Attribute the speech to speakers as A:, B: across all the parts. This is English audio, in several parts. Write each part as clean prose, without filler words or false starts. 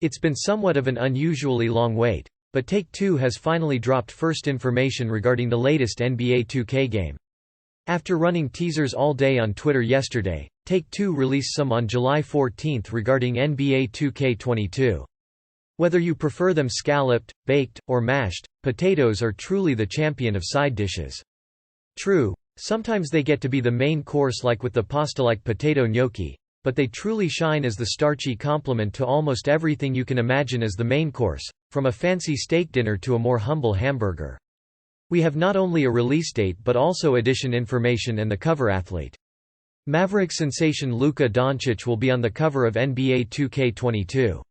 A: It's been somewhat of an unusually long wait, but Take-Two has finally dropped first information regarding the latest NBA 2K game. After running teasers all day on Twitter yesterday, Take-Two released some on July 14 regarding NBA 2K22. Whether you prefer them scalloped, baked, or mashed, potatoes are truly the champion of side dishes. True, sometimes they get to be the main course like with the pasta-like potato gnocchi, but they truly shine as the starchy complement to almost everything you can imagine as the main course, from a fancy steak dinner to a more humble hamburger. We have not only a release date but also edition information and the cover athlete. Mavericks sensation Luka Doncic will be on the cover of NBA 2K22.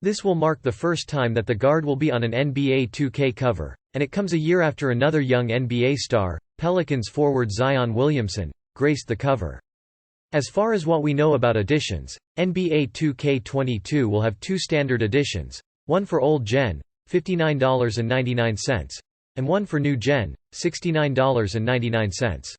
A: This will mark the first time that the guard will be on an NBA 2K cover, and it comes a year after another young NBA star, Pelicans forward Zion Williamson, graced the cover. As far as what we know about editions, NBA 2K22 will have two standard editions, one for old gen, $59.99, and one for new gen, $69.99.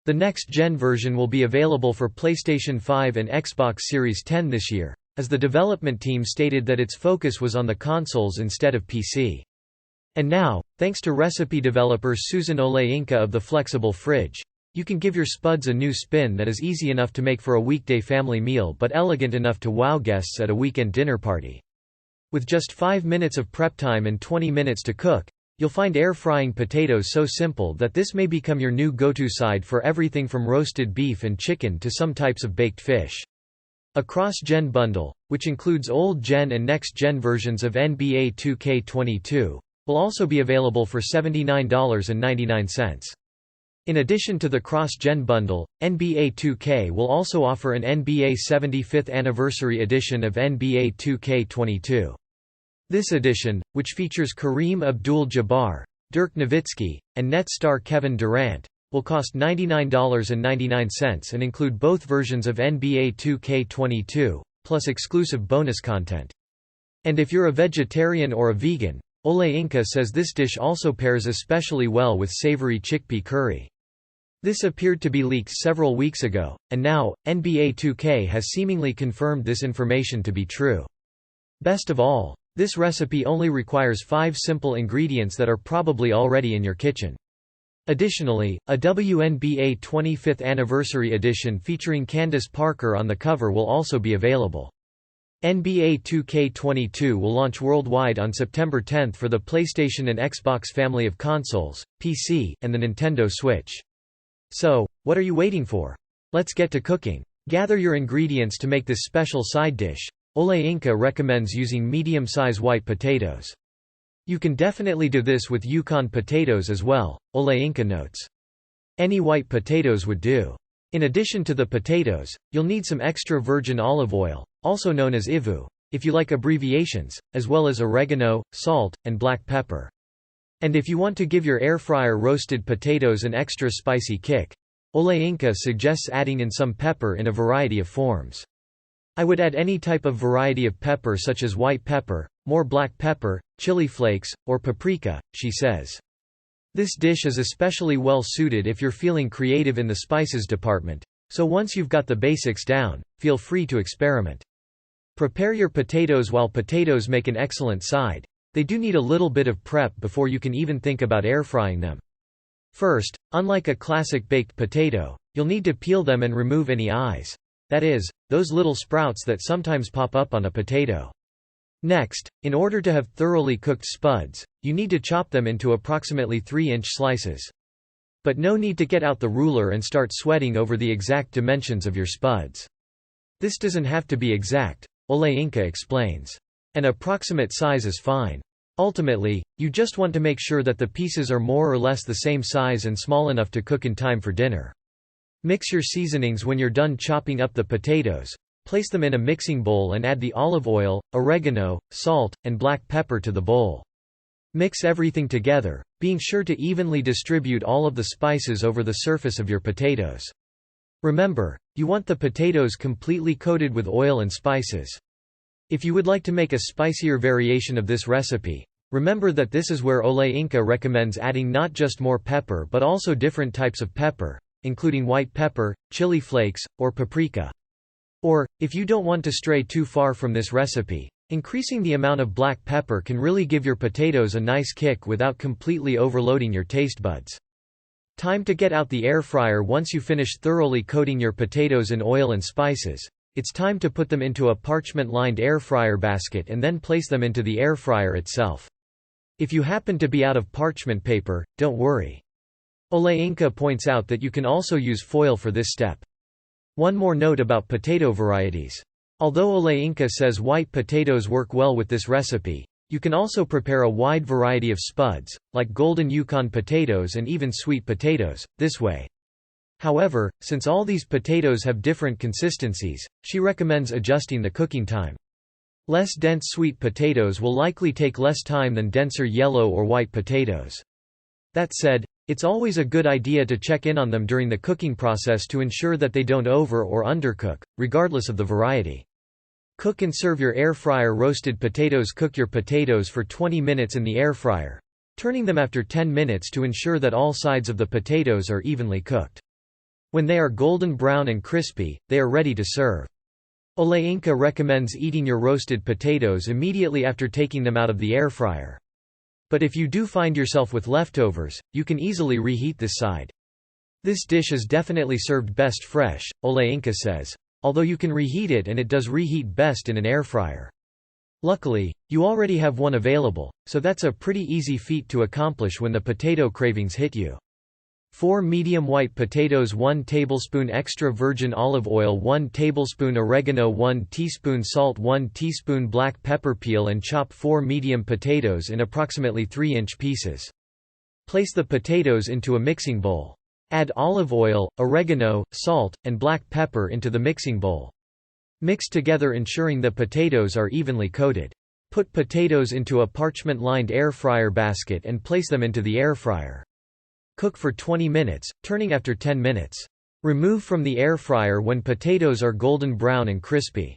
A: The next gen version will be available for PlayStation 5 and Xbox Series X this year, as the development team stated that its focus was on the consoles instead of PC. And now, thanks to recipe developer Susan Olayinka of the Flexible Fridge, you can give your spuds a new spin that is easy enough to make for a weekday family meal but elegant enough to wow guests at a weekend dinner party. With just 5 minutes of prep time and 20 minutes to cook, you'll find air-frying potatoes so simple that this may become your new go-to side for everything from roasted beef and chicken to some types of baked fish. A cross-gen bundle, which includes old-gen and next-gen versions of NBA 2K22, will also be available for $79.99. In addition to the cross-gen bundle, NBA 2K will also offer an NBA 75th Anniversary edition of NBA 2K22. This edition, which features Kareem Abdul-Jabbar, Dirk Nowitzki, and Nets star Kevin Durant, will cost $99.99 and include both versions of NBA 2K22, plus exclusive bonus content. And if you're a vegetarian or a vegan, Olayinka says this dish also pairs especially well with savory chickpea curry. This appeared to be leaked several weeks ago, and now, NBA 2K has seemingly confirmed this information to be true. Best of all, this recipe only requires 5 simple ingredients that are probably already in your kitchen. Additionally, a WNBA 25th Anniversary edition featuring Candace Parker on the cover will also be available. NBA 2K22 will launch worldwide on September 10 for the PlayStation and Xbox family of consoles, PC, and the Nintendo Switch. So, what are you waiting for? Let's get to cooking. Gather your ingredients to make this special side dish. Olayinka recommends using medium-size white potatoes. You can definitely do this with Yukon potatoes as well, Olayinka notes. Any white potatoes would do. In addition to the potatoes, you'll need some extra virgin olive oil, also known as ivu, if you like abbreviations, as well as oregano, salt, and black pepper. And if you want to give your air fryer roasted potatoes an extra spicy kick, Olayinka suggests adding in some pepper in a variety of forms. I would add any type of variety of pepper such as white pepper, more black pepper, chili flakes, or paprika, she says. This dish is especially well suited if you're feeling creative in the spices department, so once you've got the basics down, feel free to experiment. Prepare your potatoes. While potatoes make an excellent side, they do need a little bit of prep before you can even think about air frying them. First, unlike a classic baked potato, you'll need to peel them and remove any eyes. That is, those little sprouts that sometimes pop up on a potato. Next, in order to have thoroughly cooked spuds, you need to chop them into approximately 3-inch slices. But no need to get out the ruler and start sweating over the exact dimensions of your spuds. This doesn't have to be exact, Olayinka explains. An approximate size is fine. Ultimately, you just want to make sure that the pieces are more or less the same size and small enough to cook in time for dinner. Mix your seasonings when you're done chopping up the potatoes. Place them in a mixing bowl and add the olive oil, oregano, salt, and black pepper to the bowl. Mix everything together, being sure to evenly distribute all of the spices over the surface of your potatoes. Remember, you want the potatoes completely coated with oil and spices. If you would like to make a spicier variation of this recipe, remember that this is where Olayinka recommends adding not just more pepper but also different types of pepper, including white pepper, chili flakes, or paprika. Or, if you don't want to stray too far from this recipe, Increasing the amount of black pepper can really give your potatoes a nice kick without completely overloading your taste buds. Time to get out the air fryer. Once you finish thoroughly coating your potatoes in oil and spices, it's time to put them into a parchment-lined air fryer basket and then place them into the air fryer itself. If you happen to be out of parchment paper, don't worry. Olayinka points out that you can also use foil for this step. One more note about potato varieties. Although Olayinka says white potatoes work well with this recipe, you can also prepare a wide variety of spuds, like golden Yukon potatoes and even sweet potatoes, this way. However, since all these potatoes have different consistencies, she recommends adjusting the cooking time. Less dense sweet potatoes will likely take less time than denser yellow or white potatoes. That said, it's always a good idea to check in on them during the cooking process to ensure that they don't over or undercook, regardless of the variety. Cook and serve your air fryer roasted potatoes. Cook your potatoes for 20 minutes in the air fryer, turning them after 10 minutes to ensure that all sides of the potatoes are evenly cooked. When they are golden brown and crispy, they are ready to serve. Olayinka recommends eating your roasted potatoes immediately after taking them out of the air fryer. But if you do find yourself with leftovers, you can easily reheat this side. This dish is definitely served best fresh, Olayinka says, although you can reheat it and it does reheat best in an air fryer. Luckily, you already have one available, so that's a pretty easy feat to accomplish when the potato cravings hit you. 4 medium white potatoes, 1 tablespoon extra virgin olive oil, 1 tablespoon oregano, 1 teaspoon salt, 1 teaspoon black pepper. Peel and chop 4 medium potatoes in approximately 3-inch pieces. Place the potatoes into a mixing bowl. Add olive oil, oregano, salt, and black pepper into the mixing bowl. Mix together, ensuring the potatoes are evenly coated. Put potatoes into a parchment-lined air fryer basket and place them into the air fryer. Cook for 20 minutes, turning after 10 minutes. Remove from the air fryer when potatoes are golden brown and crispy.